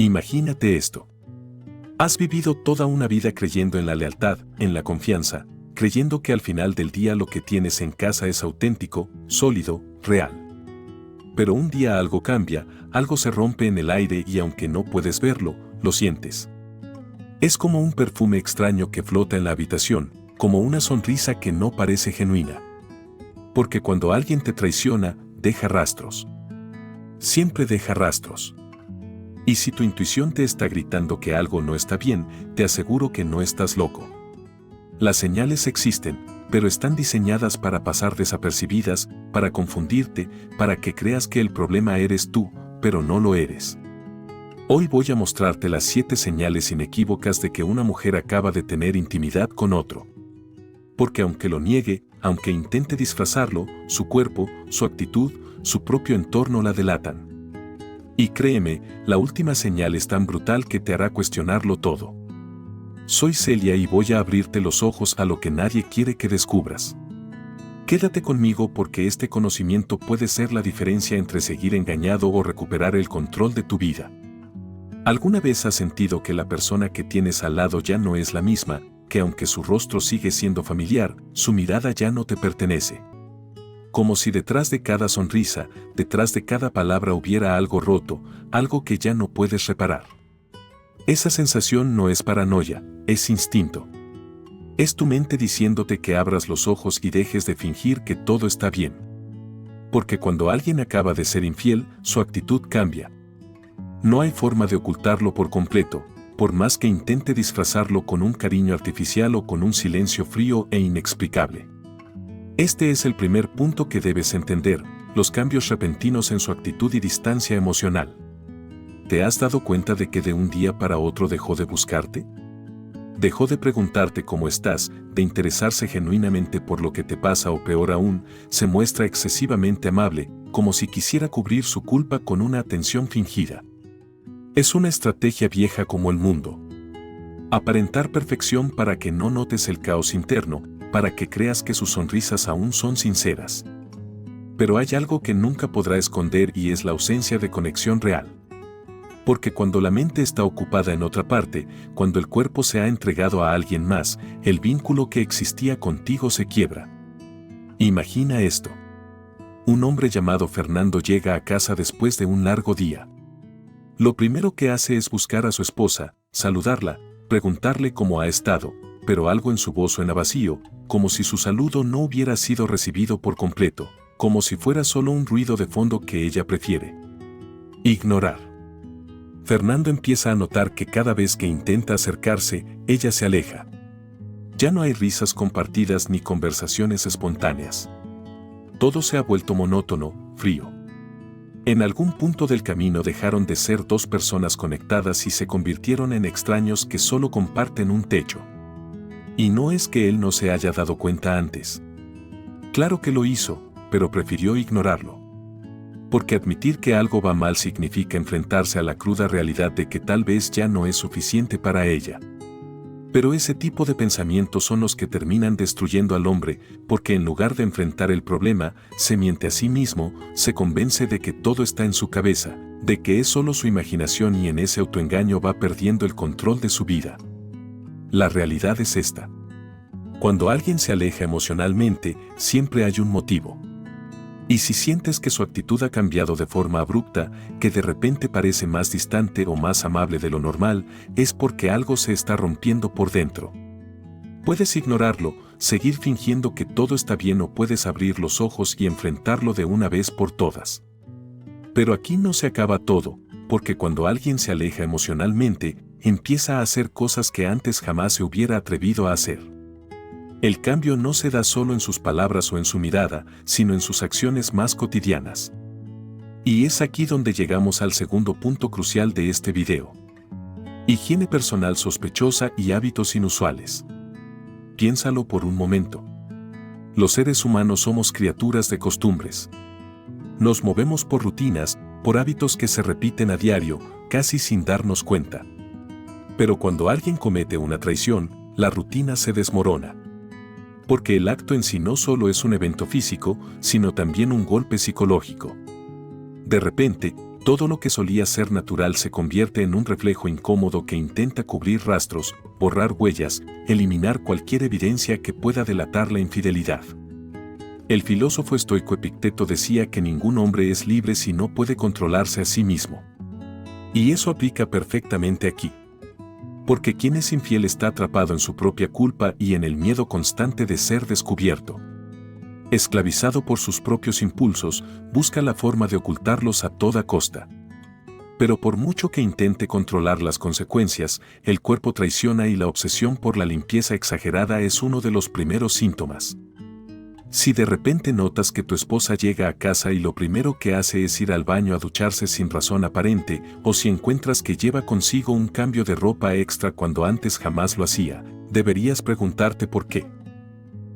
Imagínate esto. Has vivido toda una vida creyendo en la lealtad, en la confianza, creyendo que al final del día lo que tienes en casa es auténtico, sólido, real. Pero un día algo cambia, algo se rompe en el aire y aunque no puedes verlo, lo sientes. Es como un perfume extraño que flota en la habitación, como una sonrisa que no parece genuina. Porque cuando alguien te traiciona, deja rastros. Siempre deja rastros. Y si tu intuición te está gritando que algo no está bien, te aseguro que no estás loco. Las señales existen, pero están diseñadas para pasar desapercibidas, para confundirte, para que creas que el problema eres tú, pero no lo eres. Hoy voy a mostrarte las 7 señales inequívocas de que una mujer acaba de tener intimidad con otro. Porque aunque lo niegue, aunque intente disfrazarlo, su cuerpo, su actitud, su propio entorno la delatan. Y créeme, la última señal es tan brutal que te hará cuestionarlo todo. Soy Celia y voy a abrirte los ojos a lo que nadie quiere que descubras. Quédate conmigo porque este conocimiento puede ser la diferencia entre seguir engañado o recuperar el control de tu vida. ¿Alguna vez has sentido que la persona que tienes al lado ya no es la misma, que aunque su rostro sigue siendo familiar, su mirada ya no te pertenece? Como si detrás de cada sonrisa, detrás de cada palabra hubiera algo roto, algo que ya no puedes reparar. Esa sensación no es paranoia, es instinto. Es tu mente diciéndote que abras los ojos y dejes de fingir que todo está bien. Porque cuando alguien acaba de ser infiel, su actitud cambia. No hay forma de ocultarlo por completo, por más que intente disfrazarlo con un cariño artificial o con un silencio frío e inexplicable. Este es el primer punto que debes entender, los cambios repentinos en su actitud y distancia emocional. ¿Te has dado cuenta de que de un día para otro dejó de buscarte? Dejó de preguntarte cómo estás, de interesarse genuinamente por lo que te pasa o peor aún, se muestra excesivamente amable, como si quisiera cubrir su culpa con una atención fingida. Es una estrategia vieja como el mundo. Aparentar perfección para que no notes el caos interno, para que creas que sus sonrisas aún son sinceras. Pero hay algo que nunca podrá esconder y es la ausencia de conexión real. Porque cuando la mente está ocupada en otra parte, cuando el cuerpo se ha entregado a alguien más, el vínculo que existía contigo se quiebra. Imagina esto. Un hombre llamado Fernando llega a casa después de un largo día. Lo primero que hace es buscar a su esposa, saludarla, preguntarle cómo ha estado, pero algo en su voz suena vacío, como si su saludo no hubiera sido recibido por completo, como si fuera solo un ruido de fondo que ella prefiere ignorar. Fernando empieza a notar que cada vez que intenta acercarse, ella se aleja. Ya no hay risas compartidas ni conversaciones espontáneas. Todo se ha vuelto monótono, frío. En algún punto del camino dejaron de ser dos personas conectadas y se convirtieron en extraños que solo comparten un techo. Y no es que él no se haya dado cuenta antes. Claro que lo hizo, pero prefirió ignorarlo. Porque admitir que algo va mal significa enfrentarse a la cruda realidad de que tal vez ya no es suficiente para ella. Pero ese tipo de pensamientos son los que terminan destruyendo al hombre, porque en lugar de enfrentar el problema, se miente a sí mismo, se convence de que todo está en su cabeza, de que es solo su imaginación y en ese autoengaño va perdiendo el control de su vida. La realidad es esta. Cuando alguien se aleja emocionalmente, siempre hay un motivo. Y si sientes que su actitud ha cambiado de forma abrupta, que de repente parece más distante o más amable de lo normal, es porque algo se está rompiendo por dentro. Puedes ignorarlo, seguir fingiendo que todo está bien o puedes abrir los ojos y enfrentarlo de una vez por todas. Pero aquí no se acaba todo, porque cuando alguien se aleja emocionalmente, empieza a hacer cosas que antes jamás se hubiera atrevido a hacer. El cambio no se da solo en sus palabras o en su mirada, sino en sus acciones más cotidianas. Y es aquí donde llegamos al segundo punto crucial de este video. Higiene personal sospechosa y hábitos inusuales. Piénsalo por un momento. Los seres humanos somos criaturas de costumbres. Nos movemos por rutinas, por hábitos que se repiten a diario, casi sin darnos cuenta. Pero cuando alguien comete una traición, la rutina se desmorona. Porque el acto en sí no solo es un evento físico, sino también un golpe psicológico. De repente, Todo lo que solía ser natural se convierte en un reflejo incómodo que intenta cubrir rastros, borrar huellas, eliminar cualquier evidencia que pueda delatar la infidelidad. El filósofo estoico Epicteto decía que ningún hombre es libre si no puede controlarse a sí mismo. Y eso aplica perfectamente aquí. Porque quien es infiel está atrapado en su propia culpa y en el miedo constante de ser descubierto. Esclavizado por sus propios impulsos, busca la forma de ocultarlos a toda costa. Pero por mucho que intente controlar las consecuencias, el cuerpo traiciona y la obsesión por la limpieza exagerada es uno de los primeros síntomas. Si de repente notas que tu esposa llega a casa y lo primero que hace es ir al baño a ducharse sin razón aparente, o si encuentras que lleva consigo un cambio de ropa extra cuando antes jamás lo hacía, deberías preguntarte por qué.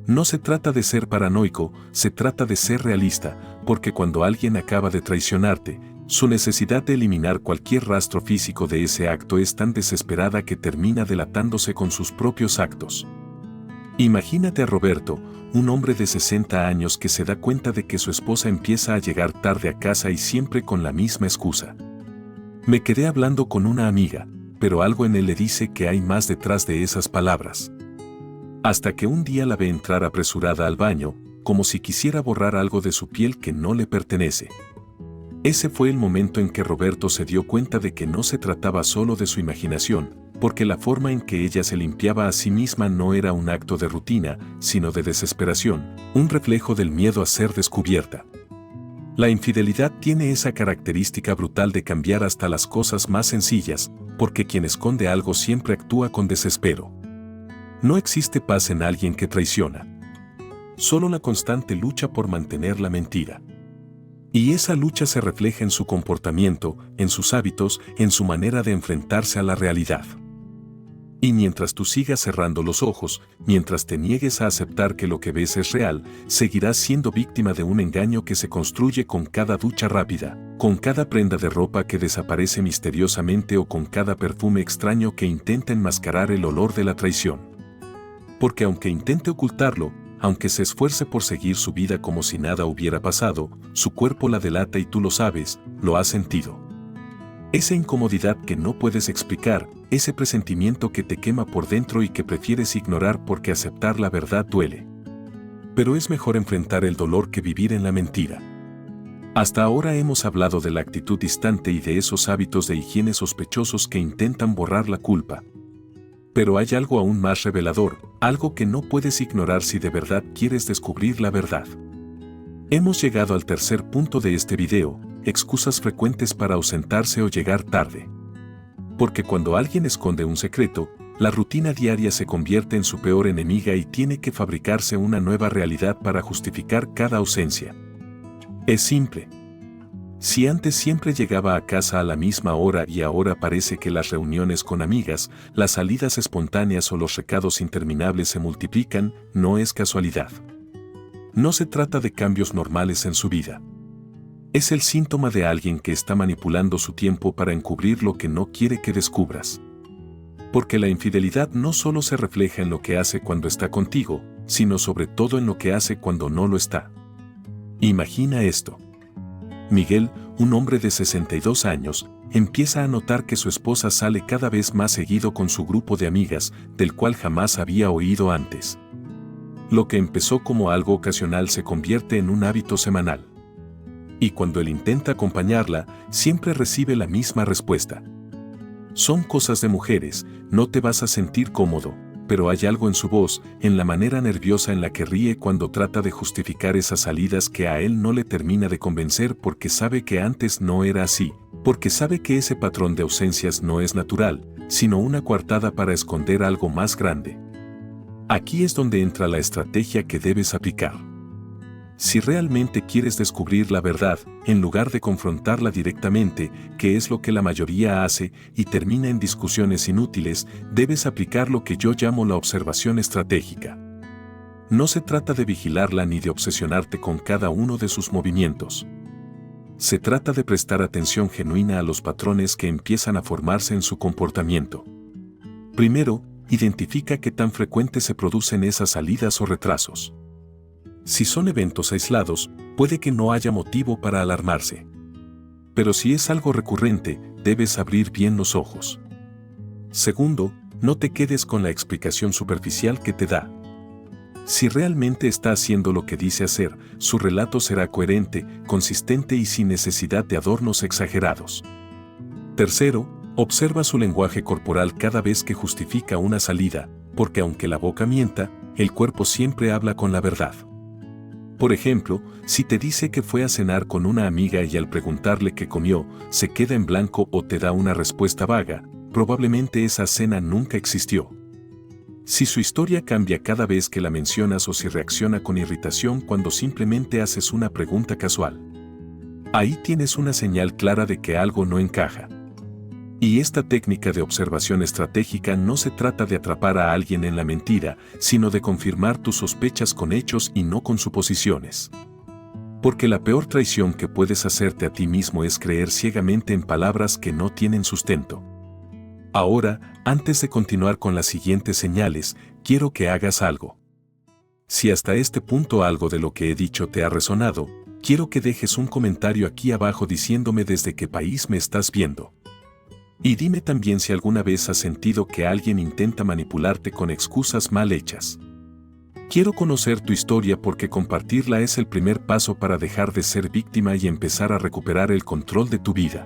No se trata de ser paranoico, se trata de ser realista, porque cuando alguien acaba de traicionarte, su necesidad de eliminar cualquier rastro físico de ese acto es tan desesperada que termina delatándose con sus propios actos. Imagínate a Roberto, un hombre de 60 años que se da cuenta de que su esposa empieza a llegar tarde a casa y siempre con la misma excusa. Me quedé hablando con una amiga, pero algo en él le dice que hay más detrás de esas palabras. Hasta que un día la ve entrar apresurada al baño, como si quisiera borrar algo de su piel que no le pertenece. Ese fue el momento en que Roberto se dio cuenta de que no se trataba solo de su imaginación, porque la forma en que ella se limpiaba a sí misma no era un acto de rutina, sino de desesperación, un reflejo del miedo a ser descubierta. La infidelidad tiene esa característica brutal de cambiar hasta las cosas más sencillas, porque quien esconde algo siempre actúa con desespero. No existe paz en alguien que traiciona. Solo la constante lucha por mantener la mentira. Y esa lucha se refleja en su comportamiento, en sus hábitos, en su manera de enfrentarse a la realidad. Y mientras tú sigas cerrando los ojos, mientras te niegues a aceptar que lo que ves es real, seguirás siendo víctima de un engaño que se construye con cada ducha rápida, con cada prenda de ropa que desaparece misteriosamente o con cada perfume extraño que intenta enmascarar el olor de la traición. Porque aunque intente ocultarlo, aunque se esfuerce por seguir su vida como si nada hubiera pasado, su cuerpo la delata y tú lo sabes, lo has sentido. Esa incomodidad que no puedes explicar, ese presentimiento que te quema por dentro y que prefieres ignorar porque aceptar la verdad duele. Pero es mejor enfrentar el dolor que vivir en la mentira. Hasta ahora hemos hablado de la actitud distante y de esos hábitos de higiene sospechosos que intentan borrar la culpa. Pero hay algo aún más revelador, algo que no puedes ignorar si de verdad quieres descubrir la verdad. Hemos llegado al tercer punto de este video, excusas frecuentes para ausentarse o llegar tarde. Porque cuando alguien esconde un secreto, la rutina diaria se convierte en su peor enemiga y tiene que fabricarse una nueva realidad para justificar cada ausencia. Es simple. Si antes siempre llegaba a casa a la misma hora y ahora parece que las reuniones con amigas, las salidas espontáneas o los recados interminables se multiplican, no es casualidad. No se trata de cambios normales en su vida. Es el síntoma de alguien que está manipulando su tiempo para encubrir lo que no quiere que descubras. Porque la infidelidad no solo se refleja en lo que hace cuando está contigo, sino sobre todo en lo que hace cuando no lo está. Imagina esto. Miguel, un hombre de 62 años, empieza a notar que su esposa sale cada vez más seguido con su grupo de amigas, del cual jamás había oído antes. Lo que empezó como algo ocasional se convierte en un hábito semanal. Y cuando él intenta acompañarla, siempre recibe la misma respuesta. Son cosas de mujeres, no te vas a sentir cómodo, pero hay algo en su voz, en la manera nerviosa en la que ríe cuando trata de justificar esas salidas que a él no le termina de convencer porque sabe que antes no era así, porque sabe que ese patrón de ausencias no es natural, sino una coartada para esconder algo más grande. Aquí es donde entra la estrategia que debes aplicar. Si realmente quieres descubrir la verdad, en lugar de confrontarla directamente, que es lo que la mayoría hace y termina en discusiones inútiles, debes aplicar lo que yo llamo la observación estratégica. No se trata de vigilarla ni de obsesionarte con cada uno de sus movimientos. Se trata de prestar atención genuina a los patrones que empiezan a formarse en su comportamiento. Primero, identifica qué tan frecuentes se producen esas salidas o retrasos. Si son eventos aislados, puede que no haya motivo para alarmarse. Pero si es algo recurrente, debes abrir bien los ojos. Segundo, no te quedes con la explicación superficial que te da. Si realmente está haciendo lo que dice hacer, su relato será coherente, consistente y sin necesidad de adornos exagerados. Tercero, observa su lenguaje corporal cada vez que justifica una salida, porque aunque la boca mienta, el cuerpo siempre habla con la verdad. Por ejemplo, si te dice que fue a cenar con una amiga y al preguntarle qué comió, se queda en blanco o te da una respuesta vaga, probablemente esa cena nunca existió. Si su historia cambia cada vez que la mencionas o si reacciona con irritación cuando simplemente haces una pregunta casual, ahí tienes una señal clara de que algo no encaja. Y esta técnica de observación estratégica no se trata de atrapar a alguien en la mentira, sino de confirmar tus sospechas con hechos y no con suposiciones. Porque la peor traición que puedes hacerte a ti mismo es creer ciegamente en palabras que no tienen sustento. Ahora, antes de continuar con las siguientes señales, quiero que hagas algo. Si hasta este punto algo de lo que he dicho te ha resonado, quiero que dejes un comentario aquí abajo diciéndome desde qué país me estás viendo. Y dime también si alguna vez has sentido que alguien intenta manipularte con excusas mal hechas. Quiero conocer tu historia porque compartirla es el primer paso para dejar de ser víctima y empezar a recuperar el control de tu vida.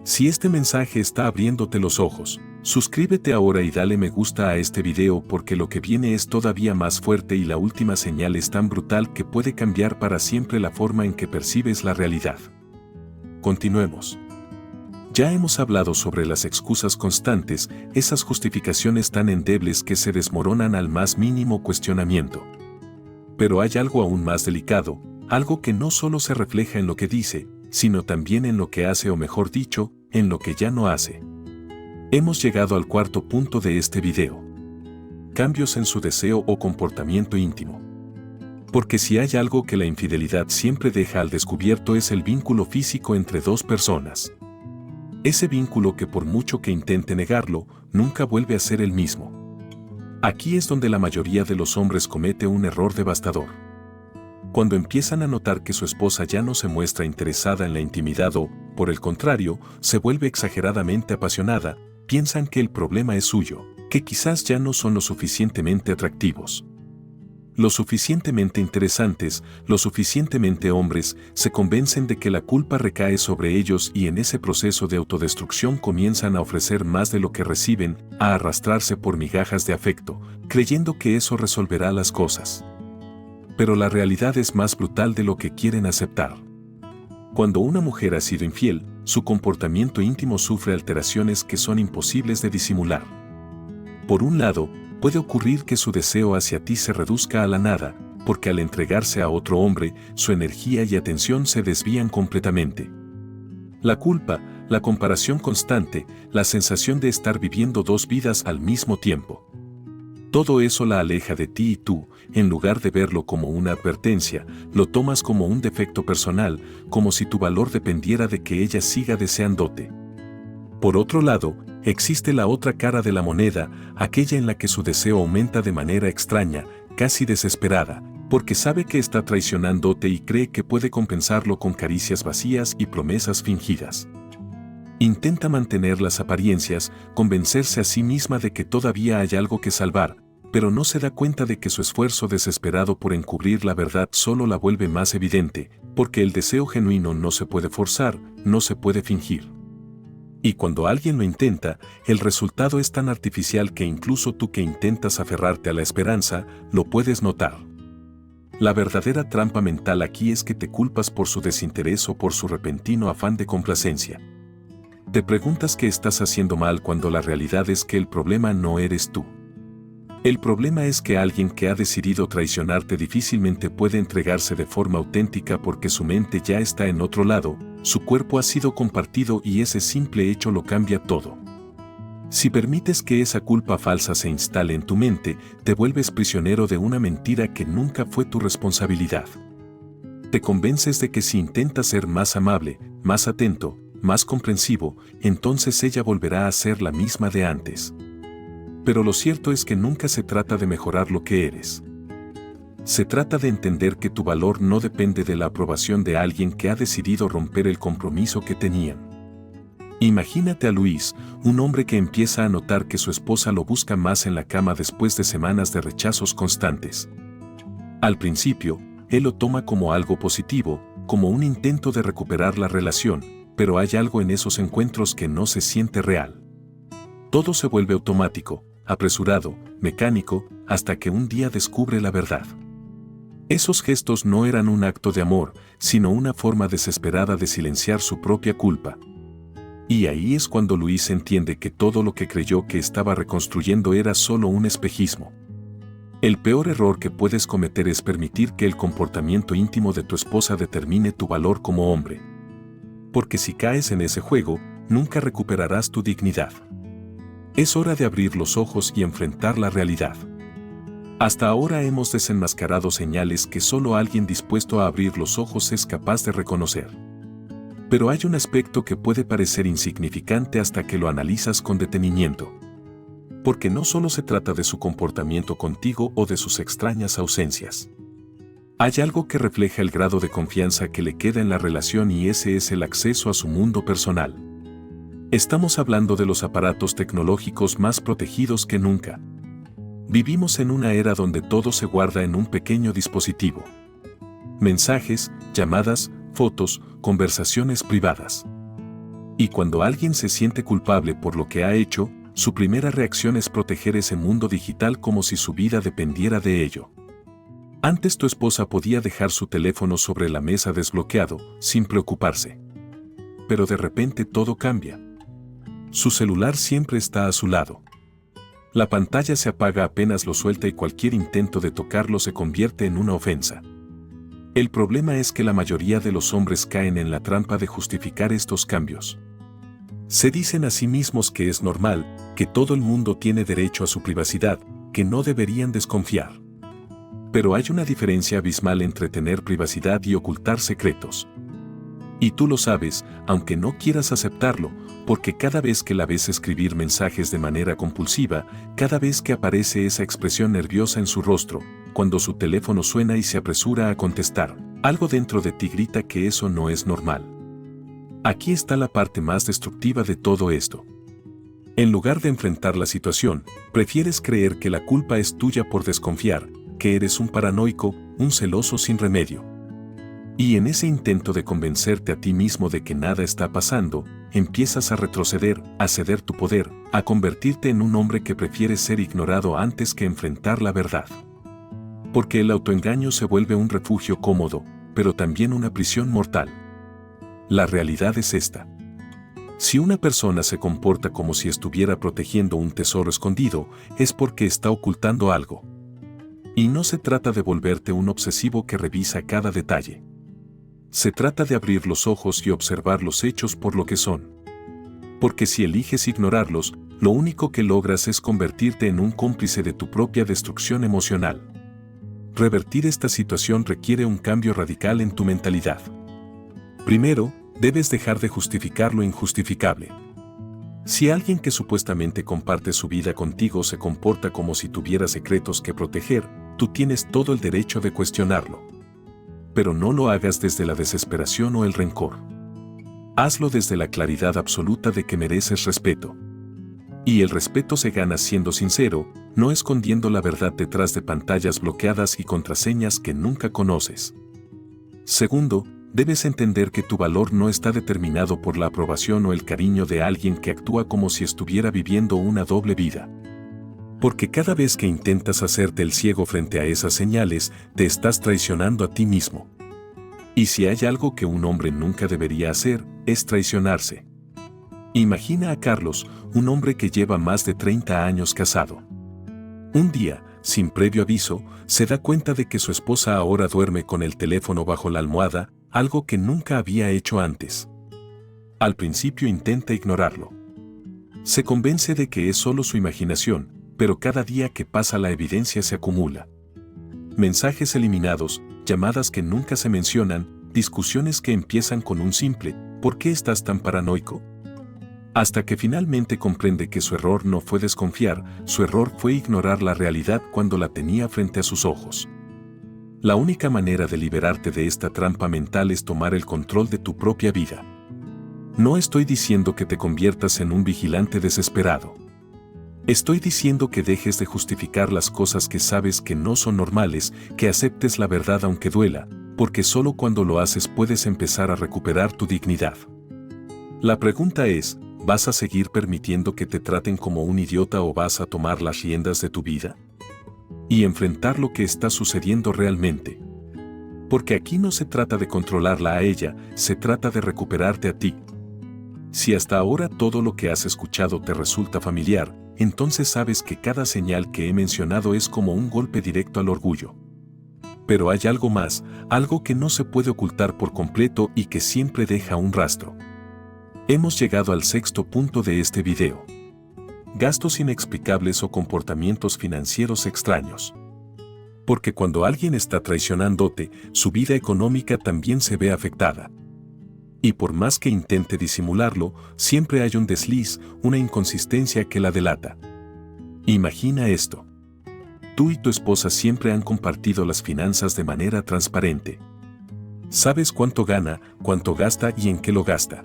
Si este mensaje está abriéndote los ojos, suscríbete ahora y dale me gusta a este video porque lo que viene es todavía más fuerte y la última señal es tan brutal que puede cambiar para siempre la forma en que percibes la realidad. Continuemos. Ya hemos hablado sobre las excusas constantes, esas justificaciones tan endebles que se desmoronan al más mínimo cuestionamiento. Pero hay algo aún más delicado, algo que no solo se refleja en lo que dice, sino también en lo que hace o mejor dicho, en lo que ya no hace. Hemos llegado al cuarto punto de este video. Cambios en su deseo o comportamiento íntimo. Porque si hay algo que la infidelidad siempre deja al descubierto es el vínculo físico entre dos personas. Ese vínculo que por mucho que intente negarlo, nunca vuelve a ser el mismo. Aquí es donde la mayoría de los hombres comete un error devastador. Cuando empiezan a notar que su esposa ya no se muestra interesada en la intimidad o, por el contrario, se vuelve exageradamente apasionada, piensan que el problema es suyo, que quizás ya no son lo suficientemente atractivos, lo suficientemente interesantes, lo suficientemente hombres, se convencen de que la culpa recae sobre ellos y en ese proceso de autodestrucción comienzan a ofrecer más de lo que reciben, a arrastrarse por migajas de afecto, creyendo que eso resolverá las cosas. Pero la realidad es más brutal de lo que quieren aceptar. Cuando una mujer ha sido infiel, su comportamiento íntimo sufre alteraciones que son imposibles de disimular. Por un lado, puede ocurrir que su deseo hacia ti se reduzca a la nada, porque al entregarse a otro hombre, su energía y atención se desvían completamente. La culpa, la comparación constante, la sensación de estar viviendo dos vidas al mismo tiempo. Todo eso la aleja de ti y tú, en lugar de verlo como una advertencia, lo tomas como un defecto personal, como si tu valor dependiera de que ella siga deseándote. Por otro lado, existe la otra cara de la moneda, aquella en la que su deseo aumenta de manera extraña, casi desesperada, porque sabe que está traicionándote y cree que puede compensarlo con caricias vacías y promesas fingidas. Intenta mantener las apariencias, convencerse a sí misma de que todavía hay algo que salvar, pero no se da cuenta de que su esfuerzo desesperado por encubrir la verdad solo la vuelve más evidente, porque el deseo genuino no se puede forzar, no se puede fingir. Y cuando alguien lo intenta, el resultado es tan artificial que incluso tú que intentas aferrarte a la esperanza, lo puedes notar. La verdadera trampa mental aquí es que te culpas por su desinterés o por su repentino afán de complacencia. Te preguntas qué estás haciendo mal cuando la realidad es que el problema no eres tú. El problema es que alguien que ha decidido traicionarte difícilmente puede entregarse de forma auténtica porque su mente ya está en otro lado, su cuerpo ha sido compartido y ese simple hecho lo cambia todo. Si permites que esa culpa falsa se instale en tu mente, te vuelves prisionero de una mentira que nunca fue tu responsabilidad. Te convences de que si intentas ser más amable, más atento, más comprensivo, entonces ella volverá a ser la misma de antes. Pero lo cierto es que nunca se trata de mejorar lo que eres. Se trata de entender que tu valor no depende de la aprobación de alguien que ha decidido romper el compromiso que tenían. Imagínate a Luis, un hombre que empieza a notar que su esposa lo busca más en la cama después de semanas de rechazos constantes. Al principio, él lo toma como algo positivo, como un intento de recuperar la relación, pero hay algo en esos encuentros que no se siente real. Todo se vuelve automático, apresurado, mecánico, hasta que un día descubre la verdad. Esos gestos no eran un acto de amor, sino una forma desesperada de silenciar su propia culpa. Y ahí es cuando Luis entiende que todo lo que creyó que estaba reconstruyendo era solo un espejismo. El peor error que puedes cometer es permitir que el comportamiento íntimo de tu esposa determine tu valor como hombre. Porque si caes en ese juego, nunca recuperarás tu dignidad. Es hora de abrir los ojos y enfrentar la realidad. Hasta ahora hemos desenmascarado señales que solo alguien dispuesto a abrir los ojos es capaz de reconocer. Pero hay un aspecto que puede parecer insignificante hasta que lo analizas con detenimiento. Porque no solo se trata de su comportamiento contigo o de sus extrañas ausencias. Hay algo que refleja el grado de confianza que le queda en la relación y ese es el acceso a su mundo personal. Estamos hablando de los aparatos tecnológicos más protegidos que nunca. Vivimos en una era donde todo se guarda en un pequeño dispositivo. Mensajes, llamadas, fotos, conversaciones privadas. Y cuando alguien se siente culpable por lo que ha hecho, su primera reacción es proteger ese mundo digital como si su vida dependiera de ello. Antes tu esposa podía dejar su teléfono sobre la mesa desbloqueado, sin preocuparse. Pero de repente todo cambia. Su celular siempre está a su lado. La pantalla se apaga apenas lo suelta y cualquier intento de tocarlo se convierte en una ofensa. El problema es que la mayoría de los hombres caen en la trampa de justificar estos cambios. Se dicen a sí mismos que es normal, que todo el mundo tiene derecho a su privacidad, que no deberían desconfiar. Pero hay una diferencia abismal entre tener privacidad y ocultar secretos. Y tú lo sabes, aunque no quieras aceptarlo, porque cada vez que la ves escribir mensajes de manera compulsiva, cada vez que aparece esa expresión nerviosa en su rostro, cuando su teléfono suena y se apresura a contestar, algo dentro de ti grita que eso no es normal. Aquí está la parte más destructiva de todo esto. En lugar de enfrentar la situación, prefieres creer que la culpa es tuya por desconfiar, que eres un paranoico, un celoso sin remedio. Y en ese intento de convencerte a ti mismo de que nada está pasando, empiezas a retroceder, a ceder tu poder, a convertirte en un hombre que prefiere ser ignorado antes que enfrentar la verdad. Porque el autoengaño se vuelve un refugio cómodo, pero también una prisión mortal. La realidad es esta. Si una persona se comporta como si estuviera protegiendo un tesoro escondido, es porque está ocultando algo. Y no se trata de volverte un obsesivo que revisa cada detalle. Se trata de abrir los ojos y observar los hechos por lo que son. Porque si eliges ignorarlos, lo único que logras es convertirte en un cómplice de tu propia destrucción emocional. Revertir esta situación requiere un cambio radical en tu mentalidad. Primero, debes dejar de justificar lo injustificable. Si alguien que supuestamente comparte su vida contigo se comporta como si tuviera secretos que proteger, tú tienes todo el derecho de cuestionarlo. Pero no lo hagas desde la desesperación o el rencor. Hazlo desde la claridad absoluta de que mereces respeto. Y el respeto se gana siendo sincero, no escondiendo la verdad detrás de pantallas bloqueadas y contraseñas que nunca conoces. Segundo, debes entender que tu valor no está determinado por la aprobación o el cariño de alguien que actúa como si estuviera viviendo una doble vida. Porque cada vez que intentas hacerte el ciego frente a esas señales, te estás traicionando a ti mismo. Y si hay algo que un hombre nunca debería hacer, es traicionarse. Imagina a Carlos, un hombre que lleva más de 30 años casado. Un día, sin previo aviso, se da cuenta de que su esposa ahora duerme con el teléfono bajo la almohada, algo que nunca había hecho antes. Al principio intenta ignorarlo. Se convence de que es solo su imaginación, pero cada día que pasa la evidencia se acumula. Mensajes eliminados, llamadas que nunca se mencionan, discusiones que empiezan con un simple ¿por qué estás tan paranoico? Hasta que finalmente comprende que su error no fue desconfiar, su error fue ignorar la realidad cuando la tenía frente a sus ojos. La única manera de liberarte de esta trampa mental es tomar el control de tu propia vida. No estoy diciendo que te conviertas en un vigilante desesperado. Estoy diciendo que dejes de justificar las cosas que sabes que no son normales, que aceptes la verdad aunque duela, porque solo cuando lo haces puedes empezar a recuperar tu dignidad. La pregunta es, ¿vas a seguir permitiendo que te traten como un idiota o vas a tomar las riendas de tu vida? Y enfrentar lo que está sucediendo realmente. Porque aquí no se trata de controlarla a ella, se trata de recuperarte a ti. Si hasta ahora todo lo que has escuchado te resulta familiar, entonces sabes que cada señal que he mencionado es como un golpe directo al orgullo. Pero hay algo más, algo que no se puede ocultar por completo y que siempre deja un rastro. Hemos llegado al sexto punto de este video. Gastos inexplicables o comportamientos financieros extraños. Porque cuando alguien está traicionándote, su vida económica también se ve afectada. Y por más que intente disimularlo, siempre hay un desliz, una inconsistencia que la delata. Imagina esto. Tú y tu esposa siempre han compartido las finanzas de manera transparente. Sabes cuánto gana, cuánto gasta y en qué lo gasta.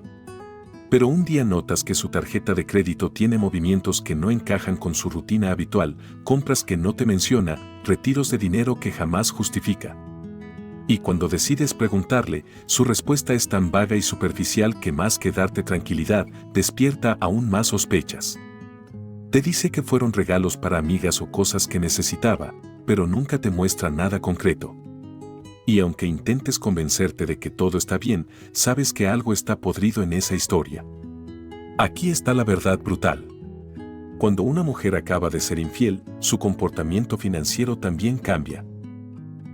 Pero un día notas que su tarjeta de crédito tiene movimientos que no encajan con su rutina habitual, compras que no te menciona, retiros de dinero que jamás justifica. Y cuando decides preguntarle, su respuesta es tan vaga y superficial que más que darte tranquilidad, despierta aún más sospechas. Te dice que fueron regalos para amigas o cosas que necesitaba, pero nunca te muestra nada concreto. Y aunque intentes convencerte de que todo está bien, sabes que algo está podrido en esa historia. Aquí está la verdad brutal. Cuando una mujer acaba de ser infiel, su comportamiento financiero también cambia.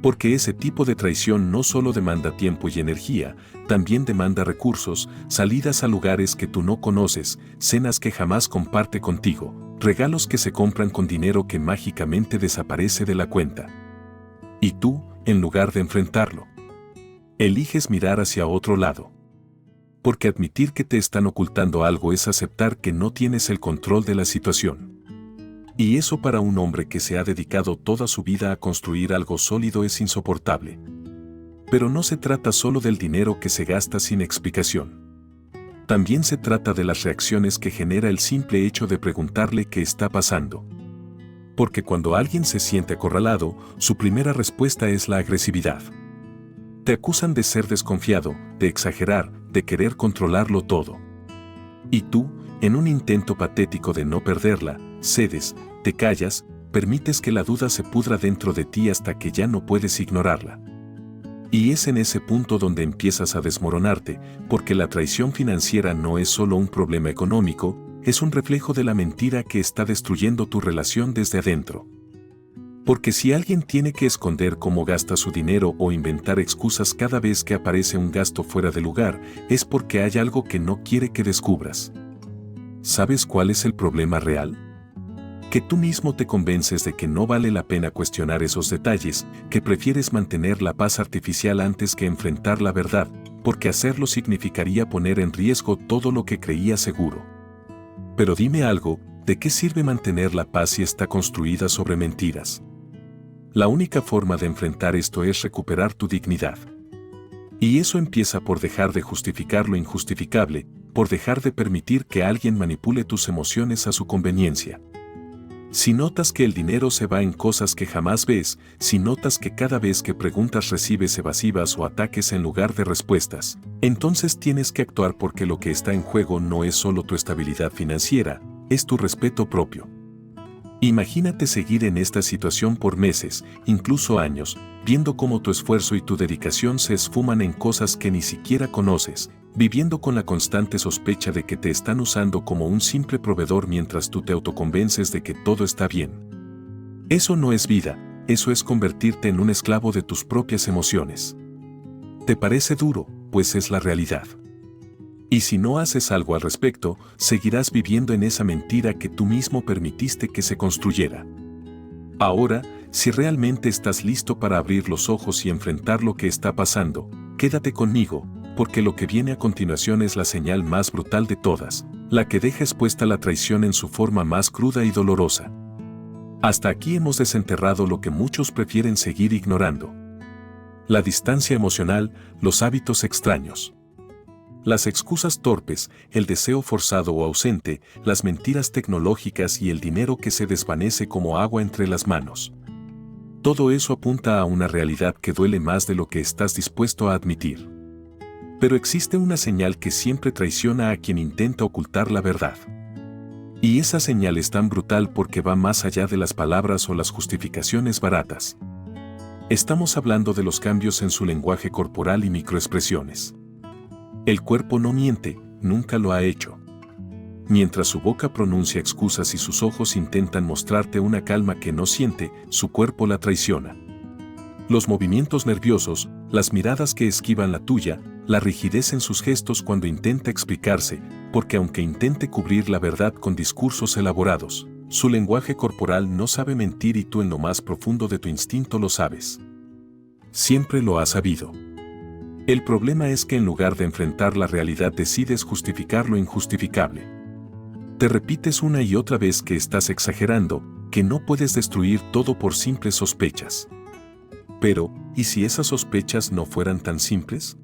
Porque ese tipo de traición no solo demanda tiempo y energía, también demanda recursos, salidas a lugares que tú no conoces, cenas que jamás comparte contigo, regalos que se compran con dinero que mágicamente desaparece de la cuenta. Y tú, en lugar de enfrentarlo, eliges mirar hacia otro lado. Porque admitir que te están ocultando algo es aceptar que no tienes el control de la situación. Y eso para un hombre que se ha dedicado toda su vida a construir algo sólido es insoportable. Pero no se trata solo del dinero que se gasta sin explicación. También se trata de las reacciones que genera el simple hecho de preguntarle qué está pasando. Porque cuando alguien se siente acorralado, su primera respuesta es la agresividad. Te acusan de ser desconfiado, de exagerar, de querer controlarlo todo. Y tú, en un intento patético de no perderla, cedes, te callas, permites que la duda se pudra dentro de ti hasta que ya no puedes ignorarla. Y es en ese punto donde empiezas a desmoronarte, porque la traición financiera no es solo un problema económico, es un reflejo de la mentira que está destruyendo tu relación desde adentro. Porque si alguien tiene que esconder cómo gasta su dinero o inventar excusas cada vez que aparece un gasto fuera de lugar, es porque hay algo que no quiere que descubras. ¿Sabes cuál es el problema real? Que tú mismo te convences de que no vale la pena cuestionar esos detalles, que prefieres mantener la paz artificial antes que enfrentar la verdad, porque hacerlo significaría poner en riesgo todo lo que creías seguro. Pero dime algo, ¿de qué sirve mantener la paz si está construida sobre mentiras? La única forma de enfrentar esto es recuperar tu dignidad. Y eso empieza por dejar de justificar lo injustificable, por dejar de permitir que alguien manipule tus emociones a su conveniencia. Si notas que el dinero se va en cosas que jamás ves, si notas que cada vez que preguntas recibes evasivas o ataques en lugar de respuestas, entonces tienes que actuar porque lo que está en juego no es solo tu estabilidad financiera, es tu respeto propio. Imagínate seguir en esta situación por meses, incluso años, viendo cómo tu esfuerzo y tu dedicación se esfuman en cosas que ni siquiera conoces, viviendo con la constante sospecha de que te están usando como un simple proveedor mientras tú te autoconvences de que todo está bien. Eso no es vida, eso es convertirte en un esclavo de tus propias emociones. Te parece duro, pues es la realidad. Y si no haces algo al respecto, seguirás viviendo en esa mentira que tú mismo permitiste que se construyera. Ahora, si realmente estás listo para abrir los ojos y enfrentar lo que está pasando, quédate conmigo, porque lo que viene a continuación es la señal más brutal de todas, la que deja expuesta la traición en su forma más cruda y dolorosa. Hasta aquí hemos desenterrado lo que muchos prefieren seguir ignorando. La distancia emocional, los hábitos extraños. Las excusas torpes, el deseo forzado o ausente, las mentiras tecnológicas y el dinero que se desvanece como agua entre las manos. Todo eso apunta a una realidad que duele más de lo que estás dispuesto a admitir. Pero existe una señal que siempre traiciona a quien intenta ocultar la verdad. Y esa señal es tan brutal porque va más allá de las palabras o las justificaciones baratas. Estamos hablando de los cambios en su lenguaje corporal y microexpresiones. El cuerpo no miente, nunca lo ha hecho. Mientras su boca pronuncia excusas y sus ojos intentan mostrarte una calma que no siente, su cuerpo la traiciona. Los movimientos nerviosos, las miradas que esquivan la tuya, la rigidez en sus gestos cuando intenta explicarse, porque aunque intente cubrir la verdad con discursos elaborados, su lenguaje corporal no sabe mentir y tú en lo más profundo de tu instinto lo sabes. Siempre lo has sabido. El problema es que en lugar de enfrentar la realidad decides justificar lo injustificable. Te repites una y otra vez que estás exagerando, que no puedes destruir todo por simples sospechas. Pero, ¿y si esas sospechas no fueran tan simples?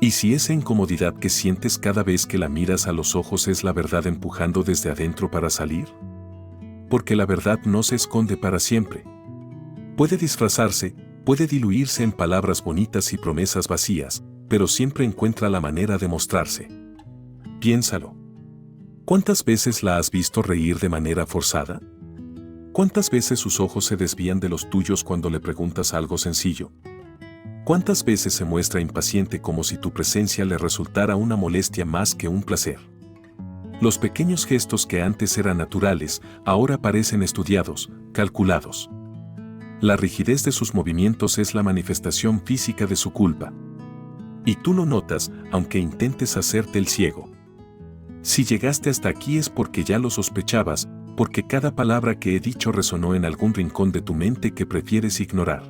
¿Y si esa incomodidad que sientes cada vez que la miras a los ojos es la verdad empujando desde adentro para salir? Porque la verdad no se esconde para siempre. Puede disfrazarse, puede diluirse en palabras bonitas y promesas vacías, pero siempre encuentra la manera de mostrarse. Piénsalo. ¿Cuántas veces la has visto reír de manera forzada? ¿Cuántas veces sus ojos se desvían de los tuyos cuando le preguntas algo sencillo? ¿Cuántas veces se muestra impaciente como si tu presencia le resultara una molestia más que un placer? Los pequeños gestos que antes eran naturales, ahora parecen estudiados, calculados. La rigidez de sus movimientos es la manifestación física de su culpa. Y tú lo notas, aunque intentes hacerte el ciego. Si llegaste hasta aquí es porque ya lo sospechabas, porque cada palabra que he dicho resonó en algún rincón de tu mente que prefieres ignorar.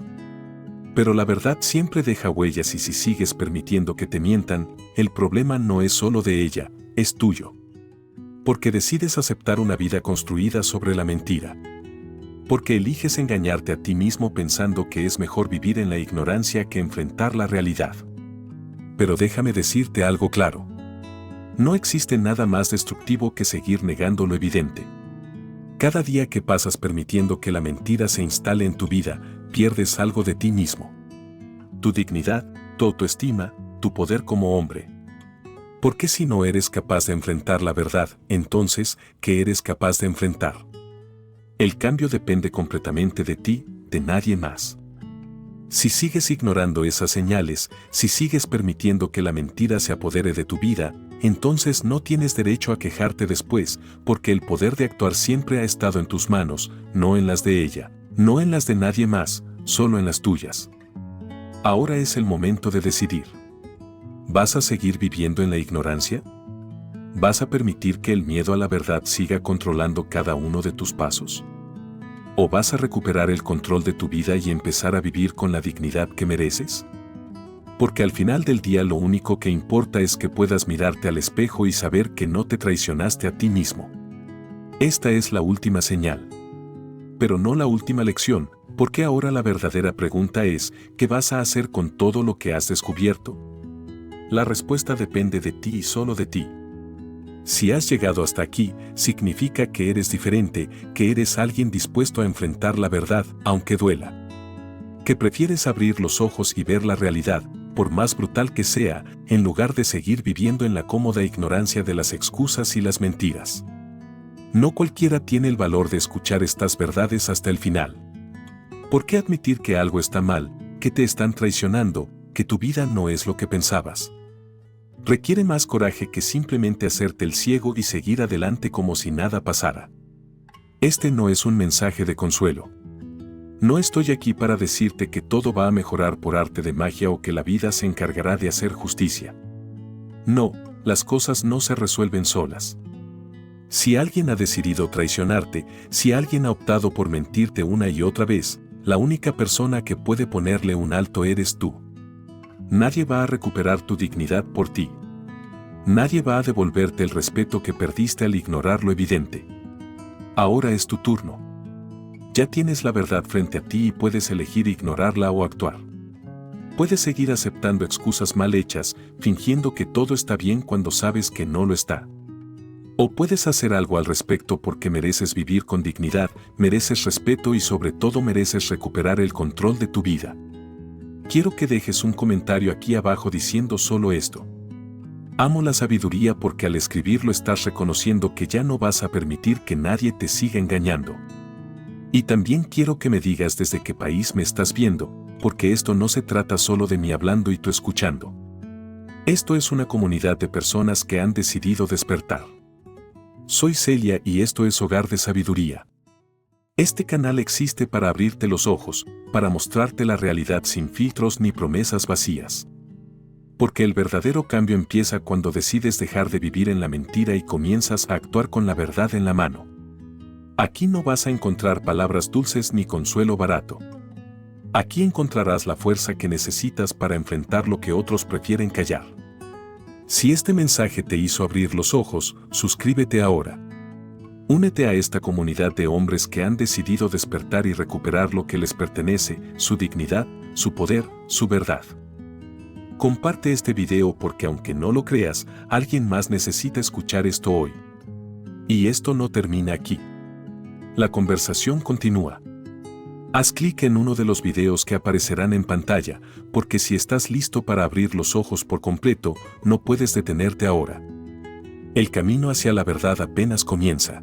Pero la verdad siempre deja huellas y si sigues permitiendo que te mientan, el problema no es solo de ella, es tuyo. Porque decides aceptar una vida construida sobre la mentira. Porque eliges engañarte a ti mismo pensando que es mejor vivir en la ignorancia que enfrentar la realidad. Pero déjame decirte algo claro. No existe nada más destructivo que seguir negando lo evidente. Cada día que pasas permitiendo que la mentira se instale en tu vida, pierdes algo de ti mismo. Tu dignidad, tu autoestima, tu poder como hombre. Porque si no eres capaz de enfrentar la verdad, entonces, ¿qué eres capaz de enfrentar? El cambio depende completamente de ti, de nadie más. Si sigues ignorando esas señales, si sigues permitiendo que la mentira se apodere de tu vida, entonces no tienes derecho a quejarte después, porque el poder de actuar siempre ha estado en tus manos, no en las de ella, no en las de nadie más, solo en las tuyas. Ahora es el momento de decidir. ¿Vas a seguir viviendo en la ignorancia? ¿Vas a permitir que el miedo a la verdad siga controlando cada uno de tus pasos? ¿O vas a recuperar el control de tu vida y empezar a vivir con la dignidad que mereces? Porque al final del día lo único que importa es que puedas mirarte al espejo y saber que no te traicionaste a ti mismo. Esta es la última señal. Pero no la última lección, porque ahora la verdadera pregunta es, ¿qué vas a hacer con todo lo que has descubierto? La respuesta depende de ti y solo de ti. Si has llegado hasta aquí, significa que eres diferente, que eres alguien dispuesto a enfrentar la verdad, aunque duela. Que prefieres abrir los ojos y ver la realidad, por más brutal que sea, en lugar de seguir viviendo en la cómoda ignorancia de las excusas y las mentiras. No cualquiera tiene el valor de escuchar estas verdades hasta el final. ¿Por qué admitir que algo está mal, que te están traicionando, que tu vida no es lo que pensabas? Requiere más coraje que simplemente hacerte el ciego y seguir adelante como si nada pasara. Este no es un mensaje de consuelo. No estoy aquí para decirte que todo va a mejorar por arte de magia o que la vida se encargará de hacer justicia. No, las cosas no se resuelven solas. Si alguien ha decidido traicionarte, si alguien ha optado por mentirte una y otra vez, la única persona que puede ponerle un alto eres tú. Nadie va a recuperar tu dignidad por ti. Nadie va a devolverte el respeto que perdiste al ignorar lo evidente. Ahora es tu turno. Ya tienes la verdad frente a ti y puedes elegir ignorarla o actuar. Puedes seguir aceptando excusas mal hechas, fingiendo que todo está bien cuando sabes que no lo está. O puedes hacer algo al respecto porque mereces vivir con dignidad, mereces respeto y sobre todo mereces recuperar el control de tu vida. Quiero que dejes un comentario aquí abajo diciendo solo esto. Amo la sabiduría porque al escribirlo estás reconociendo que ya no vas a permitir que nadie te siga engañando. Y también quiero que me digas desde qué país me estás viendo, porque esto no se trata solo de mí hablando y tú escuchando. Esto es una comunidad de personas que han decidido despertar. Soy Celia y esto es Hogar de Sabiduría. Este canal existe para abrirte los ojos, para mostrarte la realidad sin filtros ni promesas vacías. Porque el verdadero cambio empieza cuando decides dejar de vivir en la mentira y comienzas a actuar con la verdad en la mano. Aquí no vas a encontrar palabras dulces ni consuelo barato. Aquí encontrarás la fuerza que necesitas para enfrentar lo que otros prefieren callar. Si este mensaje te hizo abrir los ojos, suscríbete ahora. Únete a esta comunidad de hombres que han decidido despertar y recuperar lo que les pertenece, su dignidad, su poder, su verdad. Comparte este video porque aunque no lo creas, alguien más necesita escuchar esto hoy. Y esto no termina aquí. La conversación continúa. Haz clic en uno de los videos que aparecerán en pantalla, porque si estás listo para abrir los ojos por completo, no puedes detenerte ahora. El camino hacia la verdad apenas comienza.